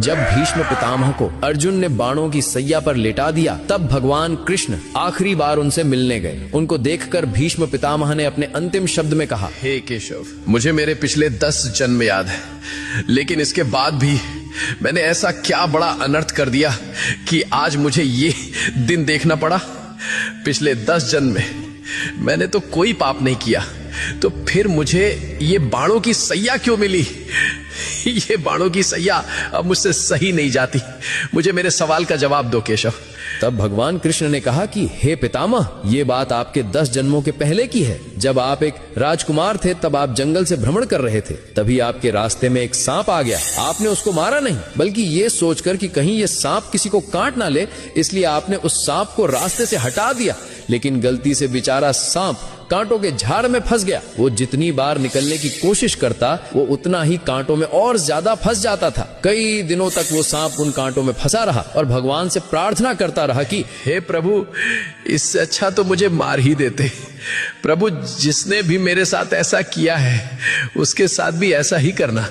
जब भीष्म पितामह को अर्जुन ने बाणों की सैया पर लेटा दिया, तब भगवान कृष्ण आखिरी बार उनसे मिलने गए। उनको देखकर भीष्म पितामह ने अपने अंतिम शब्द में कहा, हे केशव, मुझे मेरे पिछले 10 जन्म याद है, लेकिन इसके बाद भी मैंने ऐसा क्या बड़ा अनर्थ कर दिया कि आज मुझे ये दिन देखना पड़ा। पिछले 10 जन्म में मैंने तो कोई पाप नहीं किया, तो फिर मुझे ये बाणों की सैया क्यों मिली? ये बाणों की सैया अब मुझसे सही नहीं जाती। मुझे मेरे सवाल का जवाब दो केशव। तब भगवान कृष्ण ने कहा कि हे पितामह, ये बात आपके 10 जन्मों के पहले की है। जब आप एक राजकुमार थे, तब आप जंगल से भ्रमण कर रहे थे। तभी आपके रास्ते में एक सांप आ गया। आपने उसको मारा नहीं, बल्कि ये सोचकर कि कहीं ये सांप किसी को काट ना ले, इसलिए आपने उस सांप को रास्ते से हटा दिया। लेकिन गलती से बेचारा सांप कांटों के झाड़ में फंस गया। वो जितनी बार निकलने की कोशिश करता, वो उतना ही कांटों में और ज्यादा फंस जाता था। कई दिनों तक वो सांप उन कांटों में फंसा रहा और भगवान से प्रार्थना करता रहा कि हे प्रभु, इससे अच्छा तो मुझे मार ही देते। प्रभु, जिसने भी मेरे साथ ऐसा किया है, उसके साथ भी ऐसा ही करना।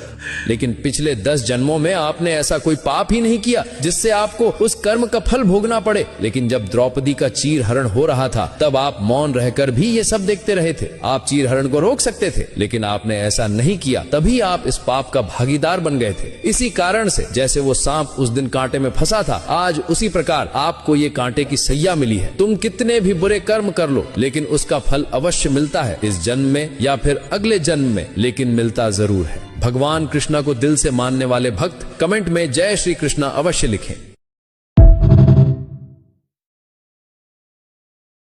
लेकिन पिछले 10 जन्मों में आपने ऐसा कोई पाप ही नहीं किया जिससे आपको उस कर्म का फल भोगना पड़े। लेकिन जब द्रौपदी का चीर हरण हो रहा था, तब आप मौन रहकर भी ये सब देखते रहे थे। आप चीर हरण को रोक सकते थे, लेकिन आपने ऐसा नहीं किया। तभी आप इस पाप का भागीदार बन गए थे। इसी कारण से जैसे वो सांप उस दिन कांटे में फंसा था, आज उसी प्रकार आपको ये कांटे की सैया मिली है। तुम कितने भी बुरे कर्म कर लो, लेकिन उसका फल अवश्य मिलता है, इस जन्म में या फिर अगले जन्म में, लेकिन मिलता जरूर है। भगवान कृष्णा को दिल से मानने वाले भक्त कमेंट में जय श्री कृष्णा अवश्य लिखें।